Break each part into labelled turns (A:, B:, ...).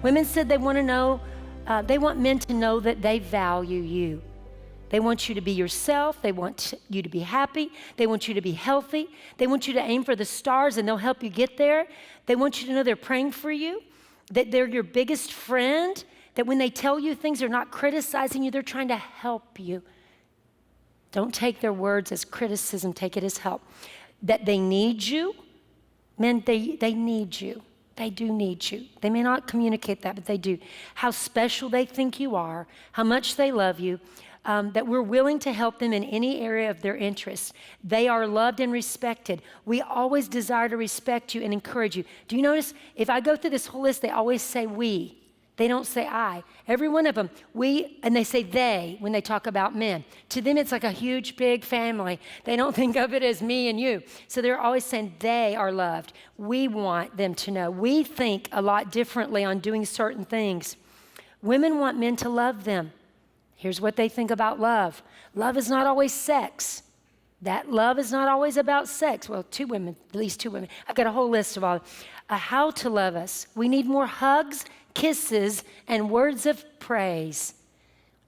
A: Women said they want men to know that they value you. They want you to be yourself. They want you to be happy. They want you to be healthy. They want you to aim for the stars and they'll help you get there. They want you to know they're praying for you, that they're your biggest friend, that when they tell you things, they're not criticizing you, they're trying to help you. Don't take their words as criticism, take it as help. That they need you, men, they need you. They do need you. They may not communicate that, but they do. How special they think you are, how much they love you, that we're willing to help them in any area of their interest. They are loved and respected. We always desire to respect you and encourage you. Do you notice, if I go through this whole list, they always say we. They don't say I. Every one of them, we, and they say they when they talk about men. To them, it's like a huge, big family. They don't think of it as me and you. So they're always saying they are loved. We want them to know. We think a lot differently on doing certain things. Women want men to love them. Here's what they think about love. Love is not always sex. That love is not always about sex. Well, at least two women. I've got a whole list of all. How to love us. We need more hugs, kisses, and words of praise.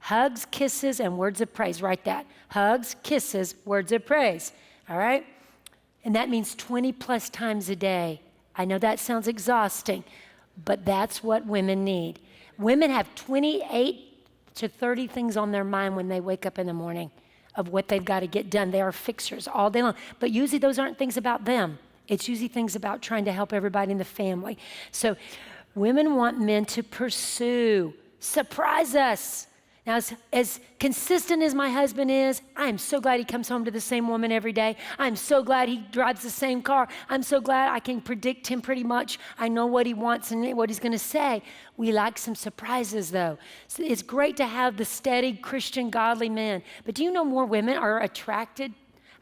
A: Hugs, kisses, and words of praise. Write that. Hugs, kisses, words of praise. All right? And that means 20 plus times a day. I know that sounds exhausting, but that's what women need. Women have 28 to 30 things on their mind when they wake up in the morning of what they've got to get done. They are fixers all day long. But usually those aren't things about them. It's usually things about trying to help everybody in the family. So women want men to pursue, surprise us. Now, as consistent as my husband is, I'm so glad he comes home to the same woman every day. I'm so glad he drives the same car. I'm so glad I can predict him pretty much. I know what he wants and what he's going to say. We like some surprises, though. So it's great to have the steady, Christian, godly men. But do you know more women are attracted?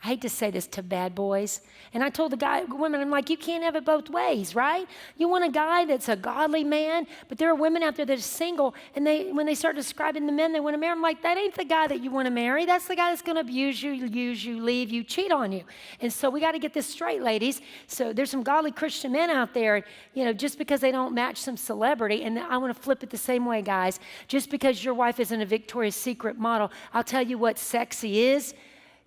A: I hate to say this to bad boys. And I told the women, I'm like, you can't have it both ways, right? You want a guy that's a godly man, but there are women out there that are single, and when they start describing the men they want to marry, I'm like, that ain't the guy that you want to marry. That's the guy that's going to abuse you, use you, leave you, cheat on you. And so we got to get this straight, ladies. So there's some godly Christian men out there, just because they don't match some celebrity, and I want to flip it the same way, guys. Just because your wife isn't a Victoria's Secret model, I'll tell you what sexy is.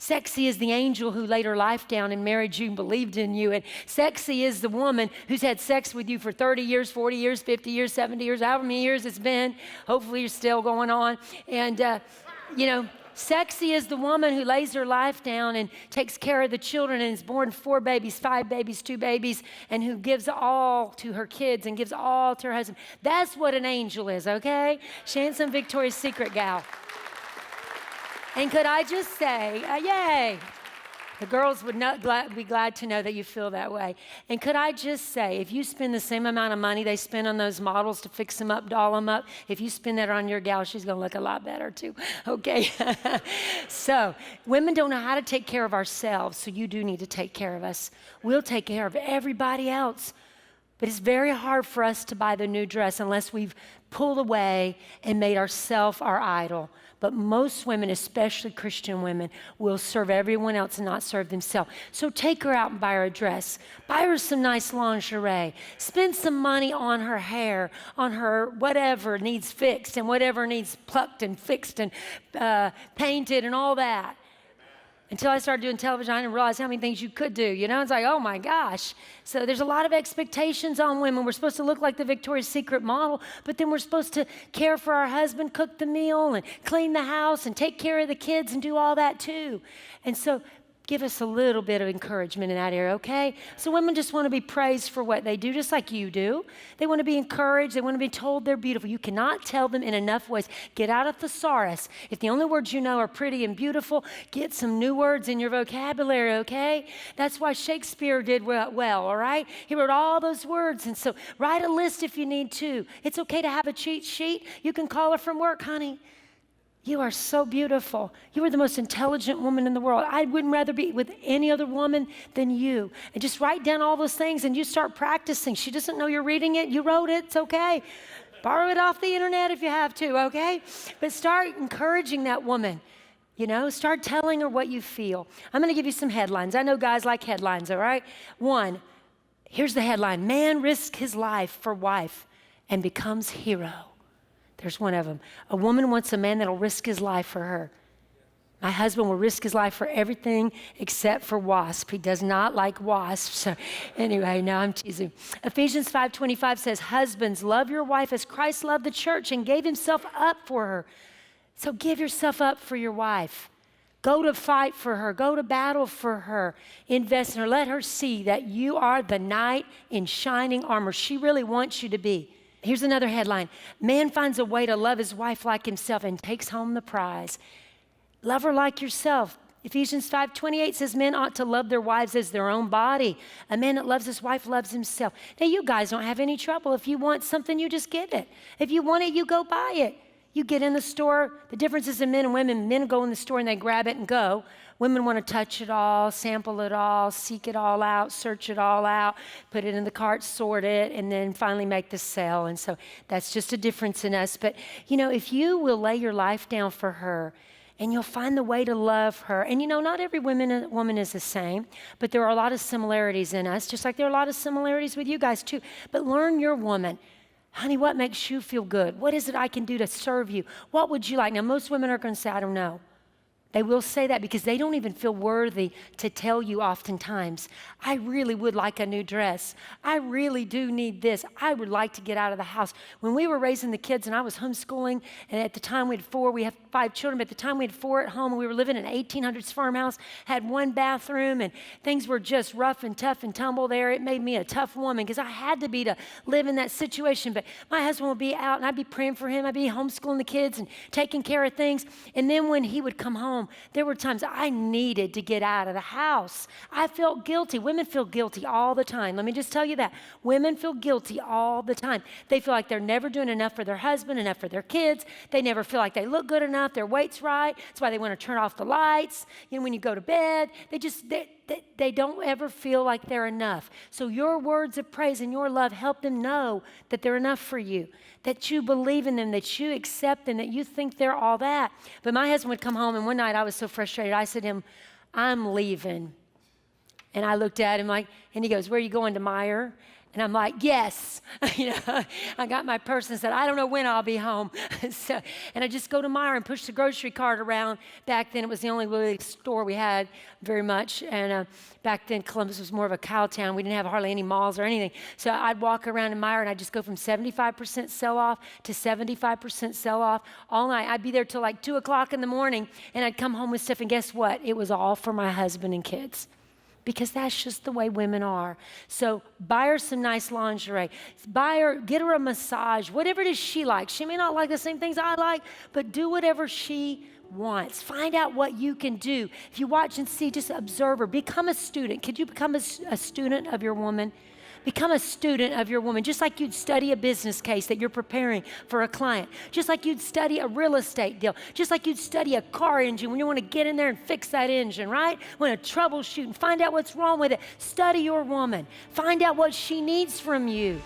A: Sexy is the angel who laid her life down and married you and believed in you. And sexy is the woman who's had sex with you for 30 years, 40 years, 50 years, 70 years, however many years it's been. Hopefully you're still going on. And, sexy is the woman who lays her life down and takes care of the children and is born 4 babies, 5 babies, 2 babies, and who gives all to her kids and gives all to her husband. That's what an angel is, okay? She ain't some Victoria's Secret gal. And could I just say, yay. The girls would be glad to know that you feel that way. And could I just say, if you spend the same amount of money they spend on those models to fix them up, doll them up, if you spend that on your gal, she's going to look a lot better too, okay? So women don't know how to take care of ourselves, so you do need to take care of us. We'll take care of everybody else. But it's very hard for us to buy the new dress unless we've pulled away and made ourselves our idol. But most women, especially Christian women, will serve everyone else and not serve themselves. So take her out and buy her a dress. Buy her some nice lingerie. Spend some money on her hair, on her whatever needs fixed and whatever needs plucked and fixed and painted and all that. Until I started doing television, I didn't realize how many things you could do. It's like, oh my gosh. So there's a lot of expectations on women. We're supposed to look like the Victoria's Secret model, but then we're supposed to care for our husband, cook the meal, and clean the house, and take care of the kids, and do all that too. And so give us a little bit of encouragement in that area, okay? So women just want to be praised for what they do, just like you do. They want to be encouraged. They want to be told they're beautiful. You cannot tell them in enough ways. Get out of thesaurus. If the only words you know are pretty and beautiful, get some new words in your vocabulary, okay? That's why Shakespeare did well, all right? He wrote all those words, and so write a list if you need to. It's okay to have a cheat sheet. You can call her from work, honey. You are so beautiful. You are the most intelligent woman in the world. I wouldn't rather be with any other woman than you. And just write down all those things and you start practicing. She doesn't know you're reading it. You wrote it. It's okay. Borrow it off the internet if you have to, okay? But start encouraging that woman. Start telling her what you feel. I'm going to give you some headlines. I know guys like headlines, all right? 1, here's the headline. Man risks his life for wife. and becomes hero. There's one of them. A woman wants a man that'll risk his life for her. My husband will risk his life for everything except for wasp. He does not like wasps. So anyway, now I'm teasing. Ephesians 5:25 says, husbands, love your wife as Christ loved the church and gave himself up for her. So give yourself up for your wife. Go to fight for her. Go to battle for her. Invest in her. Let her see that you are the knight in shining armor she really wants you to be. Here's another headline. Man finds a way to love his wife like himself and takes home the prize. Love her like yourself. Ephesians 5:28 says men ought to love their wives as their own body. A man that loves his wife loves himself. Now, you guys don't have any trouble. If you want something, you just get it. If you want it, you go buy it. You get in the store. The difference is in men and women. Men go in the store and they grab it and go. Women want to touch it all, sample it all, seek it all out, search it all out, put it in the cart, sort it, and then finally make the sale. And so that's just a difference in us. But, if you will lay your life down for her, and you'll find the way to love her. And not every woman is the same, but there are a lot of similarities in us, just like there are a lot of similarities with you guys too. But learn your woman. Honey, what makes you feel good? What is it I can do to serve you? What would you like? Now, most women are going to say, I don't know. They will say that because they don't even feel worthy to tell you oftentimes, I really would like a new dress. I really do need this. I would like to get out of the house. When we were raising the kids and I was homeschooling, and at the time we had 4, we have 5 children, but at the time we had 4 at home, and we were living in an 1800s farmhouse, had 1 bathroom, and things were just rough and tough and tumble there. It made me a tough woman because I had to be to live in that situation. But my husband would be out, and I'd be praying for him. I'd be homeschooling the kids and taking care of things. And then when he would come home, there were times I needed to get out of the house. I felt guilty. Women feel guilty all the time. Let me just tell you that. Women feel guilty all the time. They feel like they're never doing enough for their husband, enough for their kids. They never feel like they look good enough. Their weight's right. That's why they want to turn off the lights. When you go to bed, they don't ever feel like they're enough. So your words of praise and your love help them know that they're enough for you, that you believe in them, that you accept them, that you think they're all that. But my husband would come home, and one night I was so frustrated. I said to him, I'm leaving. And I looked at him and he goes, where are you going, to Meijer? And I'm like, yes. I got my purse and said, I don't know when I'll be home. And I just go to Meijer and push the grocery cart around. Back then, it was the only really store we had very much. And back then, Columbus was more of a cow town. We didn't have hardly any malls or anything. So I'd walk around in Meijer, and I'd just go from 75% sell-off to 75% sell-off all night. I'd be there till 2 o'clock in the morning, and I'd come home with stuff. And guess what? It was all for my husband and kids. Because that's just the way women are. So buy her some nice lingerie. Get her a massage, whatever it is she likes. She may not like the same things I like, but do whatever she wants. Find out what you can do. If you watch and see, just observe her. Become a student. Could you become a student of your woman? Become a student of your woman, just like you'd study a business case that you're preparing for a client, just like you'd study a real estate deal, just like you'd study a car engine when you want to get in there and fix that engine, right? Want to troubleshoot and find out what's wrong with it. Study your woman. Find out what she needs from you.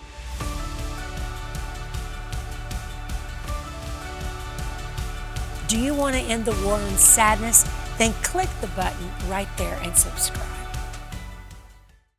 A: Do you want to end the war on sadness? Then click the button right there and subscribe.